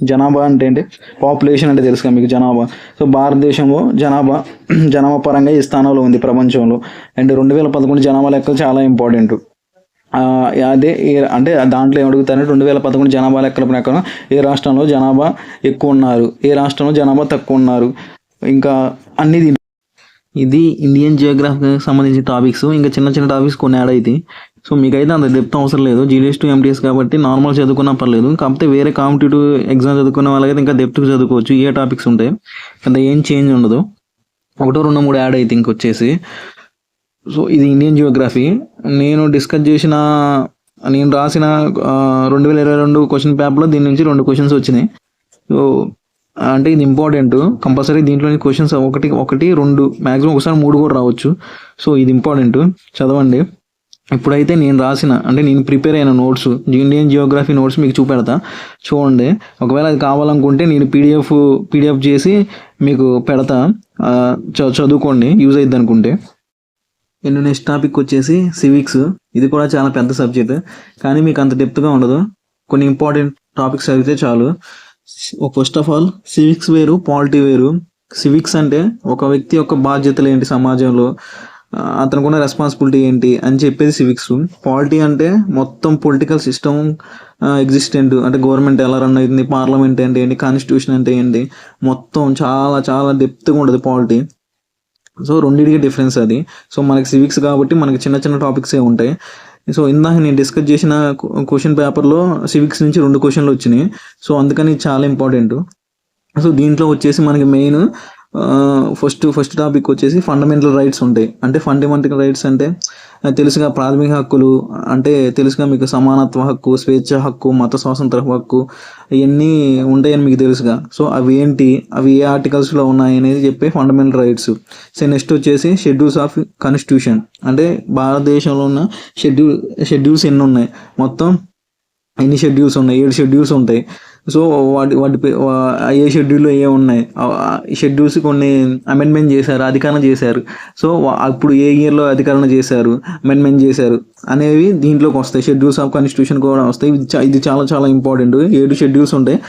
జనాభా అంటే పాపులేషన్ అంటే తెలుసుగా మీకు, జనాభా. సో భారతదేశంలో జనాభా పరంగా ఈ స్థానంలో ఉంది ప్రపంచంలో. అండ్ 2011 జనాభా లెక్కలు చాలా ఇంపార్టెంట్. అంటే దాంట్లో ఏమడుగుతారంటే 2011 జనాభా లెక్కల ప్రకారం ఏ రాష్ట్రంలో జనాభా ఎక్కువ ఉన్నారు, ఏ రాష్ట్రంలో జనాభా తక్కువ ఉన్నారు, ఇంకా అన్ని. ఇది ఇండియన్ జియోగ్రఫీకి సంబంధించిన టాపిక్స్. ఇంకా చిన్న చిన్న టాపిక్స్ కొన్ని యాడ్ అవుతాయి. సో మీకైతే అంత డెప్త్ అవసరం లేదు, GDS to MTS కాబట్టి నార్మల్ చదువుకున్నా పర్లేదు. కాకపోతే వేరే కాంపిటేటివ్ ఎగ్జామ్ చదువుకున్న వాళ్ళకైతే ఇంకా డెప్త్గా చదువుకోవచ్చు. ఏ టాపిక్స్ ఉంటాయి, అంత ఏం చేంజ్ ఉండదు. 1, 2, 3 యాడ్ అయితే ఇంకొచ్చేసి. సో ఇది ఇండియన్ జియోగ్రఫీ. నేను రాసిన 2022 క్వశ్చన్ పేపర్లో దీని నుంచి 2 క్వశ్చన్స్ వచ్చినాయి. సో అంటే ఇది ఇంపార్టెంట్, కంపల్సరీ దీంట్లోని క్వశ్చన్స్ ఒకటి 2 మ్యాక్సిమం ఒకసారి 3 కూడా రావచ్చు. సో ఇది ఇంపార్టెంట్, చదవండి. ఇప్పుడైతే నేను ప్రిపేర్ అయిన నోట్స్, ఇండియన్ జియోగ్రఫీ నోట్స్ మీకు చూపెడతా, చూడండి. ఒకవేళ అది కావాలనుకుంటే నేను పీడిఎఫ్ చేసి మీకు పెడతా, చదువుకోండి, యూజ్ అవుతుంది అనుకుంటే. నెక్స్ట్ టాపిక్ వచ్చేసి సివిక్స్. ఇది కూడా చాలా పెద్ద సబ్జెక్ట్, కానీ మీకు అంత డెప్త్గా ఉండదు. కొన్ని ఇంపార్టెంట్ టాపిక్స్ చదివితే చాలు. ఫస్ట్ ఆఫ్ ఆల్ సివిక్స్ వేరు, పాలిటీ వేరు. సివిక్స్ అంటే ఒక వ్యక్తి యొక్క బాధ్యతలు ఏంటి సమాజంలో, అతనికి ఉన్న రెస్పాన్సిబిలిటీ ఏంటి అని చెప్పేది సివిక్స్. పాలిటీ అంటే మొత్తం పొలిటికల్ సిస్టమ్ ఎగ్జిస్టెంట్, అంటే గవర్నమెంట్ ఎలా రన్ అవుతుంది, పార్లమెంట్ అంటే ఏంటి, కాన్స్టిట్యూషన్ అంటే ఏంటి, మొత్తం చాలా చాలా డెప్త్గా ఉంటుంది పాలిటీ. సో రెండింటికి డిఫరెన్స్ అది. సో మనకి సివిక్స్ కాబట్టి మనకి చిన్న చిన్న టాపిక్సే ఉంటాయి. సో ఇందాక నేను డిస్కస్ చేసిన క్వశ్చన్ పేపర్లో సివిక్స్ నుంచి 2 క్వశ్చన్లు వచ్చినాయి. సో అందుకని చాలా ఇంపార్టెంట్. సో దీంట్లో వచ్చేసి మనకి మెయిన్ ఫస్ట్ టాపిక్ వచ్చేసి ఫండమెంటల్ రైట్స్ ఉంటాయి. అంటే ఫండమెంటల్ రైట్స్ అంటే తెలుసుగా, ప్రాథమిక హక్కులు అంటే తెలుసుగా మీకు, సమానత్వ హక్కు, స్వేచ్ఛ హక్కు, మత స్వాతంత్ర హక్కు, ఇవన్నీ ఉంటాయని మీకు తెలుసుగా. సో అవి ఏంటి, అవి ఏ ఆర్టికల్స్లో ఉన్నాయి అనేది చెప్పే ఫండమెంటల్ రైట్స్. సో నెక్స్ట్ వచ్చేసి షెడ్యూల్స్ ఆఫ్ కాన్స్టిట్యూషన్. అంటే భారతదేశంలో ఉన్న షెడ్యూల్స్ ఎన్ని ఉన్నాయి, మొత్తం ఎన్ని షెడ్యూల్స్ ఉన్నాయి, 7 షెడ్యూల్స్ ఉంటాయి. సో వాటి ఏ షెడ్యూల్లో ఏ ఉన్నాయి, షెడ్యూల్స్ కొన్ని అమెండ్మెంట్ చేశారు, అధికరణ చేశారు. సో అప్పుడు ఏ ఇయర్లో అధికరణ చేశారు, అమెండ్మెంట్ చేశారు అనేవి దీంట్లోకి వస్తాయి. షెడ్యూల్స్ ఆఫ్ కాన్స్టిట్యూషన్ కూడా వస్తాయి. ఇది చాలా చాలా ఇంపార్టెంట్. 7 షెడ్యూల్స్ ఉంటాయి,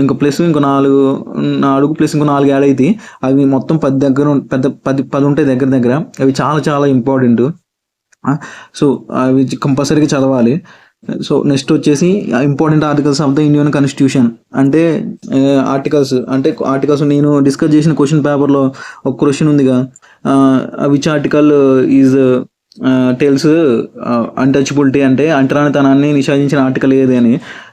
ఇంకా ప్లస్ ఇంకో 4 ప్లస్ ఇంకో 4 యాడ్ అయితే అవి మొత్తం 10 దగ్గర 10 ఉంటాయి దగ్గర. అవి చాలా చాలా ఇంపార్టెంట్. సో అవి కంపల్సరీగా చదవాలి. సో నెక్స్ట్ వచ్చేసి important articles of the Indian constitution అంటే ఆర్టికల్స్ నేను డిస్కస్ చేసిన క్వశ్చన్ పేపర్లో ఒక క్వశ్చన్ ఉందిగా, which article is tells untouchability అంటే అంటరానితనాన్ని నిషేధించిన ఆర్టికల్ ఏది అని.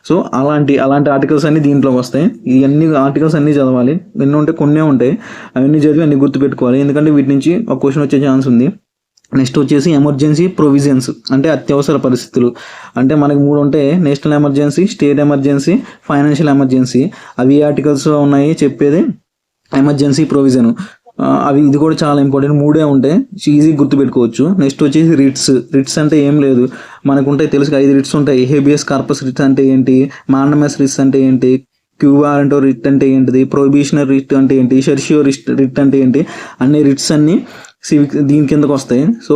సో అలాంటి ఆర్టికల్స్ అన్ని దీంట్లోకి వస్తాయి. ఇవన్నీ ఆర్టికల్స్ అన్నీ చదవాలి. ఎన్ని ఉంటే కొన్నే ఉంటాయి, అవన్నీ చదివి అన్ని గుర్తుపెట్టుకోవాలి, ఎందుకంటే వీటి నుంచి ఒక క్వశ్చన్ వచ్చే ఛాన్స్ ఉంది. నెక్స్ట్ వచ్చేసి ఎమర్జెన్సీ ప్రొవిజన్స్ అంటే అత్యవసర పరిస్థితులు. అంటే మనకి 3 ఉంటాయి: national emergency, state emergency, financial emergency. అవి ఆర్టికల్స్లో ఉన్నాయి చెప్పేది ఎమర్జెన్సీ ప్రొవిజన్. ఇది కూడా చాలా ఇంపార్టెంట్. 3 ఉంటాయి, ఈజీగా గుర్తుపెట్టుకోవచ్చు. నెక్స్ట్ వచ్చేసి రిట్స్ అంటే ఏం లేదు, మనకు ఉంటాయి తెలుసు 5 రిట్స్ ఉంటాయి. హేబియస్ కార్పస్ రిట్స్ అంటే ఏంటి, మాండమస్ రిట్స్ అంటే ఏంటి, క్యూవారంటో రిట్ అంటే ఏంటిది, ప్రొహిబిషనరీ రిట్ అంటే ఏంటి, షెర్షియో రిట్ అంటే ఏంటి, అన్ని రిట్స్ అన్ని సివిక్ దీని కిందకు వస్తాయి. సో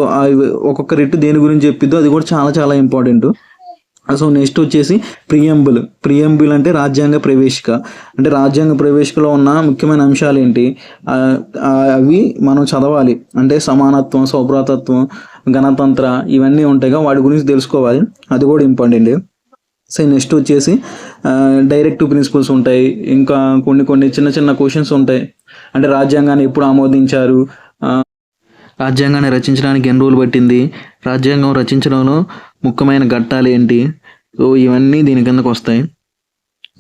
ఒక్కొక్క రిట్ దేని గురించి చెప్పిద్దో అది కూడా చాలా చాలా ఇంపార్టెంట్. సో నెక్స్ట్ వచ్చేసి ప్రియంబుల్ అంటే రాజ్యాంగ ప్రవేశిక. అంటే రాజ్యాంగ ప్రవేశికలో ఉన్న ముఖ్యమైన అంశాలు ఏంటి, అవి మనం చదవాలి. అంటే సమానత్వం, సౌభ్రాతత్వం, గణతంత్ర ఇవన్నీ ఉంటాయిగా, వాటి గురించి తెలుసుకోవాలి, అది కూడా ఇంపార్టెంట్. సో నెక్స్ట్ వచ్చేసి డైరెక్టివ్ ప్రిన్సిపల్స్ ఉంటాయి. ఇంకా కొన్ని చిన్న చిన్న క్వశ్చన్స్ ఉంటాయి. అంటే రాజ్యాంగాన్ని ఎప్పుడు ఆమోదించారు, రాజ్యాంగాన్ని రచించడానికి ఎన్ని రోజులు పట్టింది, రాజ్యాంగం రచించడంలో ముఖ్యమైన ఘట్టాలు ఏంటి, సో ఇవన్నీ దీని కిందకు వస్తాయి.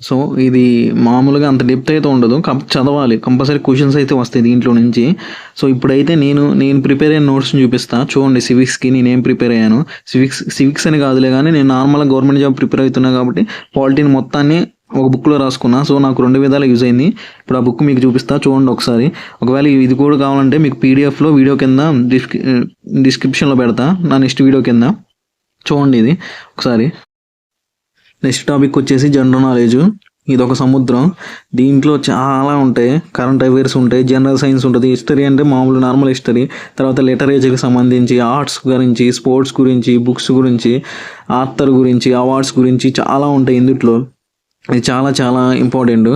సో ఇది మామూలుగా అంత డెప్త్ అయితే ఉండదు, చదవాలి, కంపల్సరీ క్వశ్చన్స్ అయితే వస్తాయి దీంట్లో నుంచి. సో ఇప్పుడైతే నేను ప్రిపేర్ అయిన నోట్స్ని చూపిస్తాను చూడండి. సివిక్స్కి నేనేం ప్రిపేర్ అయ్యాను, సివిక్స్ అని కాదులే కానీ నేను నార్మల్గా గవర్నమెంట్ జాబ్ ప్రిపేర్ అవుతున్నా కాబట్టి పాలిటీని మొత్తాన్ని ఒక బుక్లో రాసుకున్నా. సో నాకు 2 విధాలు యూజ్ అయింది. ఇప్పుడు ఆ బుక్ మీకు చూపిస్తా చూడండి ఒకసారి. ఒకవేళ ఇది కూడా కావాలంటే మీకు పీడిఎఫ్లో వీడియో కింద డిస్క్రిప్షన్లో పెడతా, నా నెక్స్ట్ వీడియో కింద చూడండి ఇది ఒకసారి. నెక్స్ట్ టాపిక్ వచ్చేసి జనరల్ నాలెడ్జ్. ఇది ఒక సముద్రం, దీంట్లో చాలా ఉంటాయి. కరెంట్ అఫైర్స్ ఉంటాయి, జనరల్ సైన్స్ ఉంటుంది, హిస్టరీ అంటే మామూలు నార్మల్ హిస్టరీ, తర్వాత లిటరేచర్కి సంబంధించి, ఆర్ట్స్ గురించి, స్పోర్ట్స్ గురించి, బుక్స్ గురించి, ఆథర్ గురించి, అవార్డ్స్ గురించి చాలా ఉంటాయి ఇందులో. ఇది చాలా చాలా ఇంపార్టెంట్.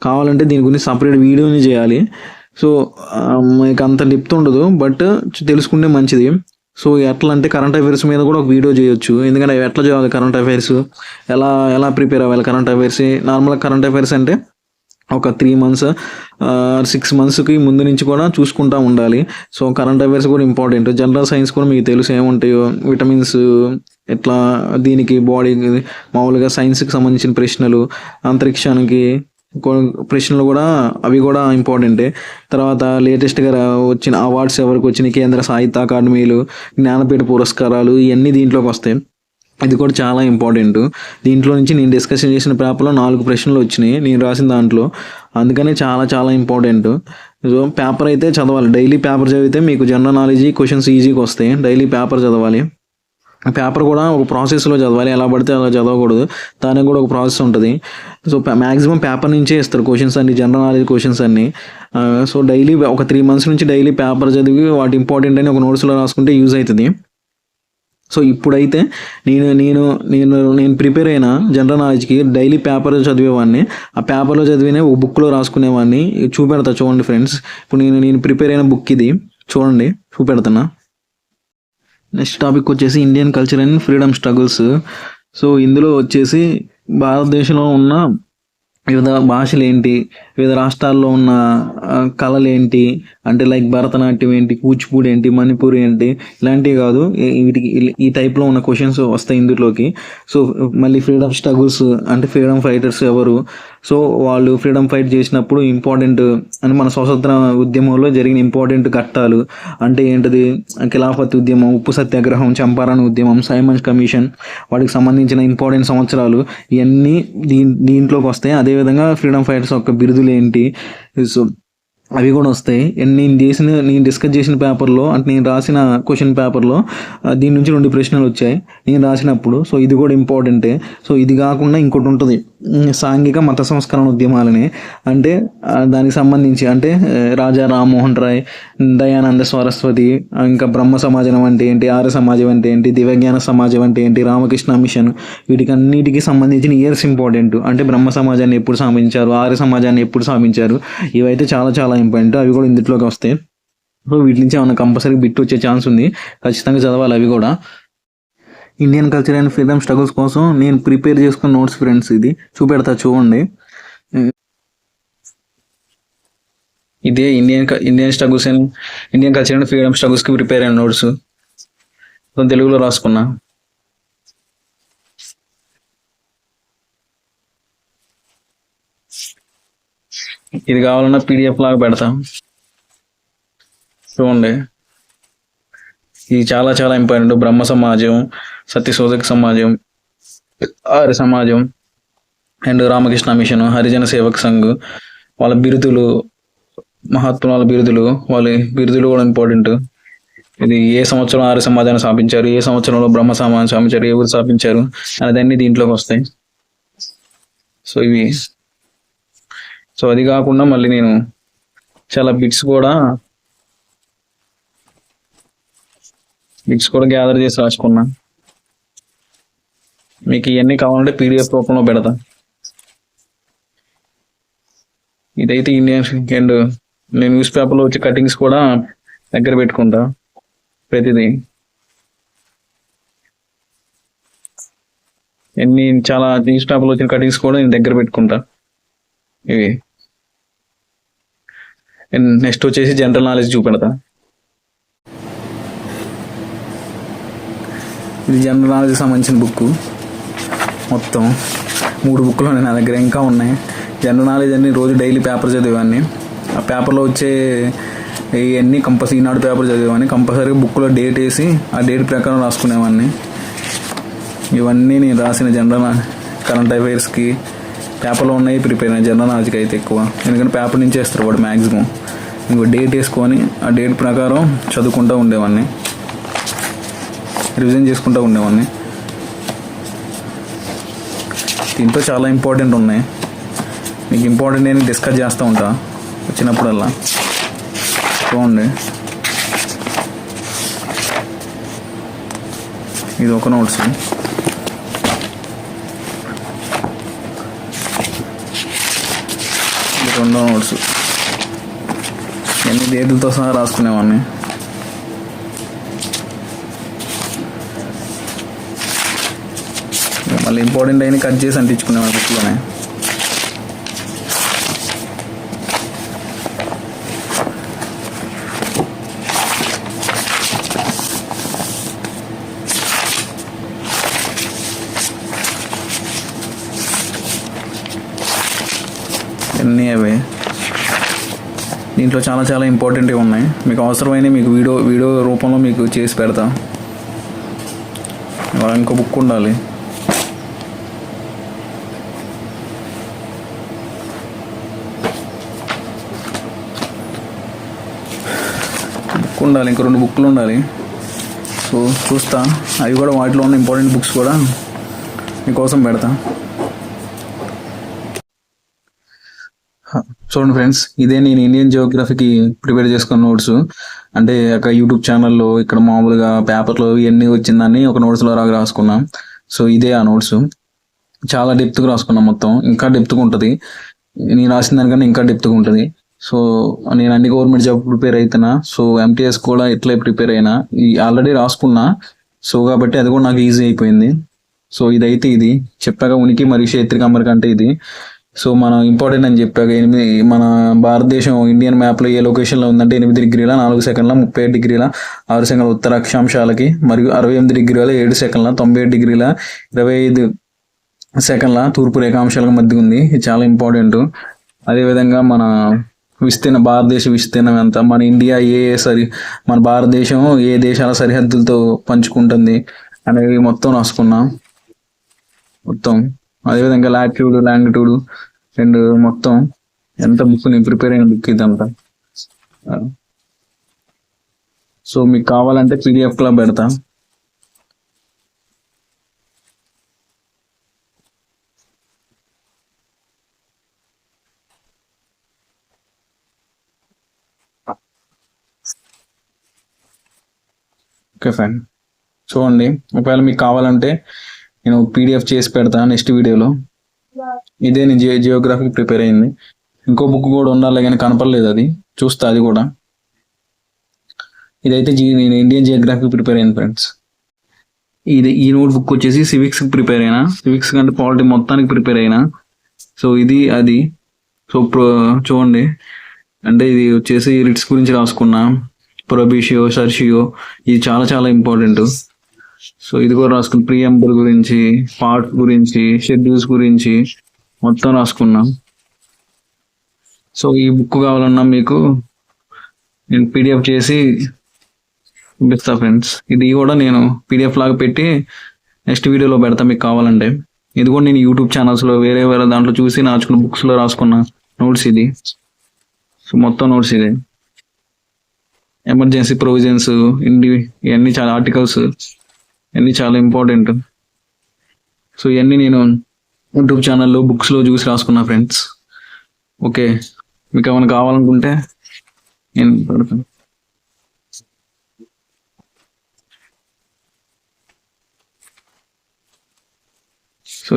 కావాలంటే దీని గురించి సపరేట్ వీడియోని చేయాలి. సో మీకు అంత డెప్త్ ఉండదు, బట్ తెలుసుకుంటే మంచిది. సో ఎట్లా అంటే కరెంట్ అఫైర్స్ మీద కూడా ఒక వీడియో చేయొచ్చు, ఎందుకంటే ఎట్లా చేయాలి కరెంట్ అఫైర్స్, ఎలా ప్రిపేర్ అవ్వాలి కరెంట్ అఫైర్స్. నార్మల్గా కరెంట్ అఫైర్స్ అంటే ఒక 3 months 6 monthsకి ముందు నుంచి కూడా చూసుకుంటూ ఉండాలి. సో కరెంట్ అఫైర్స్ కూడా ఇంపార్టెంట్. జనరల్ సైన్స్ కూడా మీకు తెలుసు ఏముంటాయో, విటమిన్స్ ఎట్లా, దీనికి బాడీ మామూలుగా సైన్స్కి సంబంధించిన ప్రశ్నలు, అంతరిక్షానికి ప్రశ్నలు కూడా అవి కూడా ఇంపార్టెంటే. తర్వాత లేటెస్ట్గా వచ్చిన అవార్డ్స్ ఎవరికి వచ్చినాయి, కేంద్ర సాహిత్య అకాడమీలు, జ్ఞానపీఠ పురస్కారాలు, ఇవన్నీ దీంట్లోకి వస్తాయి. ఇది కూడా చాలా ఇంపార్టెంట్. దీంట్లో నుంచి నేను డిస్కషన్ చేసిన పేపర్లో 4 ప్రశ్నలు వచ్చినాయి నేను రాసిన దాంట్లో, అందుకనే చాలా చాలా ఇంపార్టెంట్. సో పేపర్ అయితే చదవాలి, డైలీ పేపర్ చదివితే మీకు జనరల్ నాలెడ్జ్ క్వశ్చన్స్ ఈజీగా వస్తాయి. డైలీ పేపర్ చదవాలి. పేపర్ కూడా ఒక ప్రాసెస్లో చదవాలి, ఎలా పడితే అలా చదవకూడదు, దానికి కూడా ఒక ప్రాసెస్ ఉంటుంది. సో మ్యాక్సిమం పేపర్ నుంచే ఇస్తారు క్వశ్చన్స్ అన్ని, జనరల్ నాలెడ్జ్ క్వశ్చన్స్ అన్ని. సో డైలీ ఒక 3 months నుంచి డైలీ పేపర్ చదివి వాటి ఇంపార్టెంట్ అని ఒక నోట్స్లో రాసుకుంటే యూజ్ అవుతుంది. సో ఇప్పుడైతే నేను ప్రిపేర్ అయిన జనరల్ నాలెడ్జ్కి డైలీ పేపర్ చదివేవాడిని, ఆ పేపర్లో చదివినే ఒక బుక్లో రాసుకునేవాడిని. చూపెడతా చూడండి ఫ్రెండ్స్. ఇప్పుడు నేను ప్రిపేర్ అయిన బుక్ ఇది చూడండి, చూపెడుతున్నా. నెక్స్ట్ టాపిక్ వచ్చేసి Indian culture and freedom struggles. So ఇందులో వచ్చేసి భారతదేశంలో ఉన్న వివిధ భాషలు ఏంటి, వివిధ రాష్ట్రాల్లో ఉన్న కళలు ఏంటి, అంటే లైక్ భరతనాట్యం ఏంటి, కూచిపూడి ఏంటి, మణిపూరి ఏంటి, ఇలాంటివి కాదు, వీటికి ఈ టైప్లో ఉన్న క్వశ్చన్స్ వస్తాయి ఇందులోకి. సో మళ్ళీ ఫ్రీడమ్ స్ట్రగుల్స్ అంటే ఫ్రీడమ్ ఫైటర్స్ ఎవరు, సో వాళ్ళు ఫ్రీడమ్ ఫైట్ చేసినప్పుడు ఇంపార్టెంట్ అని మన స్వతంత్ర ఉద్యమంలో జరిగిన ఇంపార్టెంట్ ఘట్టాలు అంటే ఏంటిది, ఖిలాఫత్ ఉద్యమం, ఉప్పు సత్యాగ్రహం, చంపారన్ ఉద్యమం, సైమన్స్ కమిషన్, వాటికి సంబంధించిన ఇంపార్టెంట్ సంవత్సరాలు, ఇవన్నీ దీంట్లోకి వస్తాయి. అదేవిధంగా ఫ్రీడమ్ ఫైటర్స్ యొక్క బిరుదులు ఏంటి, సో అవి కూడా వస్తాయి. నేను డిస్కస్ చేసిన పేపర్లో అంటే నేను రాసిన క్వశ్చన్ పేపర్లో దీని నుంచి 2 ప్రశ్నలు వచ్చాయి నేను రాసినప్పుడు. సో ఇది కూడా ఇంపార్టెంటే. సో ఇది కాకుండా ఇంకోటి ఉంటుంది, సాంఘిక మత సంస్కరణ ఉద్యమాలని, అంటే దానికి సంబంధించి అంటే రాజా రామ్మోహన్ రాయ్, దయానంద సరస్వతి, ఇంకా బ్రహ్మ సమాజం అంటే ఏంటి, ఆర్య సమాజం అంటే ఏంటి, దివ్యజ్ఞాన సమాజం అంటే ఏంటి, రామకృష్ణ మిషన్, వీటికి అన్నిటికీ సంబంధించిన ఇయర్స్ ఇంపార్టెంట్. అంటే బ్రహ్మ సమాజాన్ని ఎప్పుడు స్థాపించారు, ఆర్య సమాజాన్ని ఎప్పుడు స్థాపించారు, ఇవైతే చాలా చాలా ఇంపార్టెంట్. అవి కూడా ఇందులోకి వస్తాయి. సో వీటి నుంచి ఏమైనా కంపల్సరీ బిట్ వచ్చే ఛాన్స్ ఉంది, ఖచ్చితంగా చదవాలి అవి కూడా. Indian culture and freedom struggles కోసం నేను ప్రిపేర్ చేసుకున్న నోట్స్ ఫ్రెండ్స్. ఇది చూపెడతా చూడండి. ఇదే Indian struggles and Indian culture and freedom స్ట్రగుల్స్కి ప్రిపేర్ అయిన నోట్స్. తెలుగులో రాసుకున్నా. ఇది కావాలన్నా పీడిఎఫ్ లాగా పెడతాం చూడండి. ఇది చాలా చాలా ఇంపార్టెంట్. బ్రహ్మ సమాజం, సత్యశోధక సమాజం, ఆర్య సమాజం అండ్ రామకృష్ణ మిషన్, హరిజన సేవక్ సంఘ్, వాళ్ళ బిరుదులు, మహాత్ముల వాళ్ళ బిరుదులు, వాళ్ళ బిరుదులు కూడా ఇంపార్టెంట్. ఇది ఏ సంవత్సరం ఆర్య సమాజాన్ని స్థాపించారు, ఏ సంవత్సరంలో బ్రహ్మ సమాజాన్ని స్థాపించారు, ఏ ఊరు స్థాపించారు అనేదన్నీ దీంట్లోకి వస్తాయి. సో ఇవి. సో అది కాకుండా మళ్ళీ నేను చాలా బిట్స్ కూడా గ్యాదర్ చేసి రాసుకున్నా. మీకు ఇవన్నీ కావాలంటే పీడిఎఫ్ రూపంలో పెడతా. ఇదైతే ఇండియన్ అండ్ నేను న్యూస్ పేపర్లో వచ్చే కటింగ్స్ కూడా దగ్గర పెట్టుకుంటా. ప్రతిదీ చాలా న్యూస్ పేపర్లో వచ్చిన కటింగ్స్ కూడా నేను దగ్గర పెట్టుకుంటా. ఇవి నెక్స్ట్ వచ్చేసి జనరల్ నాలెడ్జ్ చూపెడతా. ఇది జనరల్ నాలెడ్జ్కి సంబంధించిన బుక్. మొత్తం 3 బుక్లు ఉన్నాయి నా దగ్గర, ఇంకా ఉన్నాయి. జనరల్ నాలెడ్జ్ అన్ని రోజు డైలీ పేపర్ చదివేవాడిని. ఆ పేపర్లో వచ్చే ఇవన్నీ కంపల్సరీ, ఈనాడు పేపర్ చదివేవాడిని. కంపల్సరీగా బుక్లో డేట్ వేసి ఆ డేట్ ప్రకారం రాసుకునేవాడిని. ఇవన్నీ నేను రాసిన జనరల్ కరెంట్ అఫైర్స్కి పేపర్లో ఉన్నాయి. ప్రిపేర్ అయిన జనరల్ నాలెడ్జ్కి అయితే ఎక్కువ, ఎందుకంటే పేపర్ నుంచి వేస్తారు వాడు మ్యాక్సిమం. ఇంకో డేట్ వేసుకొని ఆ డేట్ ప్రకారం చదువుకుంటూ ఉండేవాడిని, రివిజన్ చేసుకుంటూ ఉండేవాడిని. దీంట్లో చాలా ఇంపార్టెంట్ ఉన్నాయి. మీకు ఇంపార్టెంట్ నేను డిస్కస్ చేస్తూ ఉంటా వచ్చినప్పుడల్లా. చూడండి, ఇది ఒక నోట్స్. ఇది 2వ నోట్స్. ఎన్ని డేట్లతో సహా రాసుకునేవాడిని. మళ్ళీ ఇంపార్టెంట్ అయినా కట్ చేసి అంటించుకునేవాడిని బుక్లోనే. అన్నీ అవే. దీంట్లో చాలా చాలా ఇంపార్టెంట్గా ఉన్నాయి. మీకు అవసరమైన మీకు వీడియో రూపంలో మీకు చేసి పెడతా. ఇంకో బుక్ ఉండాలి. ఇంకో 2 బుక్లు ఉండాలి. సో చూస్తా, అవి కూడా వాటిలో ఉన్న ఇంపార్టెంట్ బుక్స్ కూడా మీకోసం పెడతా. చూడండి ఫ్రెండ్స్, ఇదే నేను ఇండియన్ జియోగ్రఫీకి ప్రిపేర్ చేసుకున్న నోట్స్. అంటే ఒక యూట్యూబ్ ఛానల్లో ఇక్కడ మామూలుగా పేపర్లో ఇవన్నీ వచ్చిందని ఒక నోట్స్లో రాసుకున్నాం. సో ఇదే ఆ నోట్స్. చాలా డెప్త్గా రాసుకున్నాం. మొత్తం ఇంకా డెప్త్గా ఉంటుంది. నేను రాసిన దానికన్నా ఇంకా డెప్త్గా ఉంటుంది. సో నేను అన్ని గవర్నమెంట్ జాబ్ ప్రిపేర్ అవుతున్నా. సో ఎంటీఎస్ కూడా ఇట్లే ప్రిపేర్ అయినా. ఆల్రెడీ రాసుకున్నా. సో కాబట్టి అది కూడా నాకు ఈజీ అయిపోయింది. సో ఇదైతే ఇది చెప్పాక ఉనికి మరియు క్షేత్రిక అమరిక అంటే ఇది. సో మనం ఇంపార్టెంట్ అని చెప్పాక మన భారతదేశం ఇండియన్ మ్యాప్లో ఏ లొకేషన్లో ఉందంటే 8 డిగ్రీల 4 సెకండ్ల 37 డిగ్రీల 6 సెకండ్ల ఉత్తర అక్షాంశాలకి, మరియు 68 డిగ్రీల 7 సెకండ్ల 97 డిగ్రీల 25 సెకండ్ల తూర్పు రేఖాంశాలకు మధ్య ఉంది. ఇది చాలా ఇంపార్టెంట్. అదేవిధంగా మన భారతదేశ విస్తీర్ణం ఎంత, మన ఇండియా మన భారతదేశం ఏ దేశాల సరిహద్దులతో పంచుకుంటుంది అనేవి మొత్తం రాసుకున్నాం. మొత్తం అదేవిధంగా లాంగిట్యూడ్ అండ్ మొత్తం ఎంత బుక్ నేను ప్రిపేర్ అయిన బుక్ ఇదంతా. సో మీకు కావాలంటే పీడిఎఫ్లో పెడతా. Okay fine. చూడండి, ఒకవేళ మీకు కావాలంటే నేను పీడిఎఫ్ చేసి పెడతా నెక్స్ట్ వీడియోలో. ఇదే నేను జియోగ్రఫీకి ప్రిపేర్ అయింది. ఇంకో బుక్ కూడా ఉండాలి కానీ కనపడలేదు, అది చూస్తా అది కూడా. ఇదైతే నేను ఇండియన్ జియోగ్రఫీకి ప్రిపేర్ అయింది ఫ్రెండ్స్. ఈ నోట్ బుక్ వచ్చేసి సివిక్స్ ప్రిపేర్ అయినా, సివిక్స్ కంటే పాలిటీ మొత్తానికి ప్రిపేర్ అయినా. సో ఇది అది. సో చూడండి, అంటే ఇది వచ్చేసి రిట్స్ గురించి రాసుకున్నా, ప్రొబిషియో, సర్షియో, ఇది చాలా చాలా ఇంపార్టెంట్. సో ఇది కూడా రాసుకున్నా, ప్రియంబుల్ గురించి, పార్ట్ గురించి, షెడ్యూల్స్ గురించి మొత్తం రాసుకున్నా. సో ఈ బుక్ కావాలన్నా మీకు నేను పీడిఎఫ్ చేసి పంపిస్తా ఫ్రెండ్స్. ఇది కూడా నేను పీడిఎఫ్ లాగా పెట్టి నెక్స్ట్ వీడియోలో పెడతా మీకు కావాలంటే. ఇది కూడా నేను యూట్యూబ్ ఛానల్స్లో వేరే వేరే దాంట్లో చూసి రాసుకున్న బుక్స్లో రాసుకున్న నోట్స్ ఇది. సో మొత్తం నోట్స్ ఇది. ఎమర్జెన్సీ ప్రొవిజన్స్, ఇవన్నీ చాలా ఆర్టికల్స్, ఇవన్నీ చాలా ఇంపార్టెంట్. సో ఇవన్నీ నేను యూట్యూబ్ ఛానల్లో బుక్స్లో చూసి రాసుకున్నా ఫ్రెండ్స్. ఓకే, మీకు ఏమైనా కావాలనుకుంటే నేను పెడతాను. సో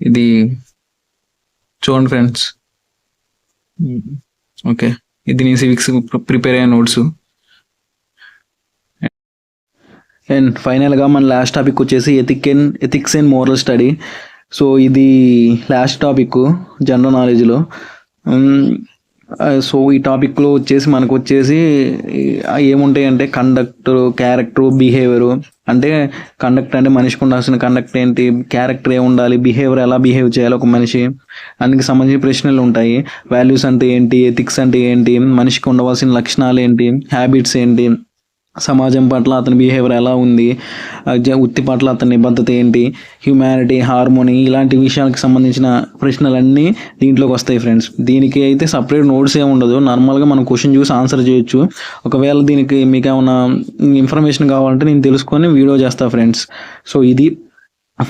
ఇది చూడండి ఫ్రెండ్స్. ఓకే, ఇది నేను సివిక్స్ ప్రిపేర్ అయిన నోట్స్. అండ్ ఫైనల్గా మన లాస్ట్ టాపిక్ వచ్చేసి ethics and moral study. So ఇది లాస్ట్ టాపిక్ జనరల్ నాలెడ్జ్లో. సో ఈ టాపిక్లో వచ్చేసి మనకు వచ్చేసి ఏముంటాయి అంటే కండక్ట్, క్యారెక్టర్, బిహేవియర్. అంటే కండక్ట్ అంటే మనిషికి ఉండాల్సిన కండక్ట్ ఏంటి, క్యారెక్టర్ ఉండాలి, బిహేవియర్ ఎలా బిహేవ్ చేయాలి ఒక మనిషి, అందుకు సంబంధించిన ప్రశ్నలు ఉంటాయి. వాల్యూస్ అంటే ఏంటి, ఎథిక్స్ అంటే ఏంటి, మనిషికి ఉండవలసిన లక్షణాలు ఏంటి, హ్యాబిట్స్ ఏంటి, సమాజం పట్ల అతని బిహేవియర్ ఎలా ఉంది, వృత్తి పట్ల అతని నిబద్ధత ఏంటి, హ్యూమానిటీ, హార్మోనీ, ఇలాంటి విషయాలకు సంబంధించిన ప్రశ్నలన్నీ దీంట్లోకి వస్తాయి ఫ్రెండ్స్. దీనికి అయితే సపరేట్ నోట్స్ ఏమి ఉండదు, నార్మల్గా మనం క్వశ్చన్ చూసి ఆన్సర్ చేయొచ్చు. ఒకవేళ దీనికి మీకు ఏమైనా ఇన్ఫర్మేషన్ కావాలంటే నేను తెలుసుకొని వీడియో చేస్తాను ఫ్రెండ్స్. సో ఇది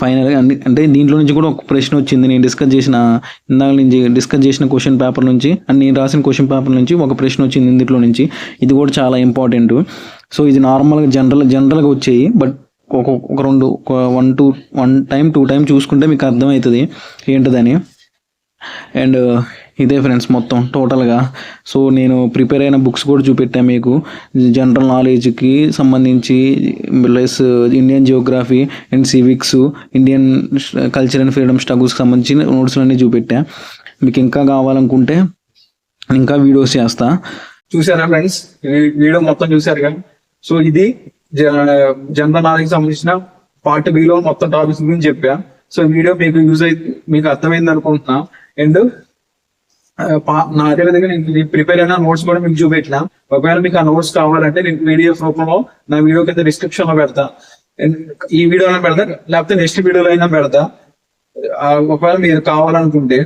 ఫైనల్గా అంటే దీంట్లో నుంచి కూడా ఒక ప్రశ్న వచ్చింది. నేను ఇందాక నుంచి డిస్కస్ చేసిన క్వశ్చన్ పేపర్ నుంచి, నేను రాసిన క్వశ్చన్ పేపర్ నుంచి ఒక ప్రశ్న వచ్చింది ఇందులో నుంచి. ఇది కూడా చాలా ఇంపార్టెంట్. సో ఇది నార్మల్గా జనరల్గా వచ్చాయి, బట్ వన్ టైం 2 టైం చూసుకుంటే మీకు అర్థమవుతుంది ఏంటిదని. అండ్ ఇదే ఫ్రెండ్స్ మొత్తం టోటల్గా. సో నేను ప్రిపేర్ అయిన బుక్స్ కూడా చూపెట్టాను మీకు, జనరల్ నాలెడ్జ్కి సంబంధించి, plus Indian geography and civics, Indian culture and freedom స్ట్రగుల్స్కి సంబంధించిన నోట్స్ అన్నీ చూపెట్టా. మీకు ఇంకా కావాలనుకుంటే ఇంకా వీడియోస్ చేస్తా. చూసారా ఫ్రెండ్స్, వీడియో మొత్తం చూసారు కదా. సో ఇది జనరల్ నాలెడ్జ్ సంబంధించిన పార్ట్ బిలో మొత్తం టాపిక్స్ గురించి చెప్పా. సో వీడియో మీకు మీకు అర్థమైంది అనుకుంటున్నా. అండ్ నా దగ్గర నేను ప్రిపేర్ అయిన నోట్స్ కూడా మీకు చూపెట్టినా. ఒకవేళ మీకు ఆ నోట్స్ కావాలంటే నేను పీడిఎఫ్ రూపంలో నా వీడియో కింద డిస్క్రిప్షన్ లో పెడతా. ఈ వీడియోలో పెడతా, లేకపోతే నెక్స్ట్ వీడియోలో అయినా పెడతా, ఒకవేళ మీరు కావాలనుకుంటే.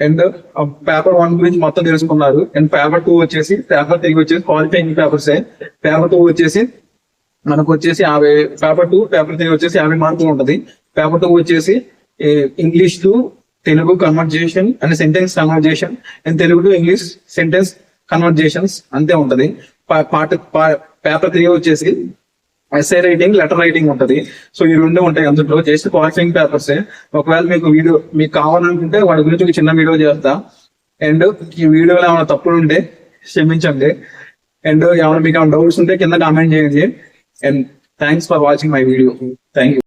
అండ్ పేపర్ 1 గురించి మొత్తం తెలుసుకున్నారు. అండ్ పేపర్ 2 వచ్చేసి, పేపర్ 3 వచ్చేసి క్వాలిఫైయింగ్ పేపర్స్. పేపర్ 2 వచ్చేసి మనకు వచ్చేసి 50, పేపర్ 2, పేపర్ 3 వచ్చేసి 50 మార్కులు ఉంటది. పేపర్ 2 వచ్చేసి English to Telugu conversation and sentence conversation, and Telugu to English sentence conversations అంతే ఉంటది. పేపర్ 3 వచ్చేసి ఎస్ఐ రైటింగ్, లెటర్ రైటింగ్ ఉంటది. సో ఈ 2 ఉంటాయి అందులో, జస్ట్ క్వాలిఫైయింగ్ పేపర్స్. ఒకవేళ మీకు కావాలనుకుంటే వాటి గురించి ఒక చిన్న వీడియో చేస్తా. అండ్ ఈ వీడియోలో ఏమైనా తప్పులు ఉంటే క్షమించండి. అండ్ ఏమైనా మీకు ఏమైనా డౌట్స్ ఉంటే కింద కామెంట్ చేయండి. And thanks for watching my video. Thank you.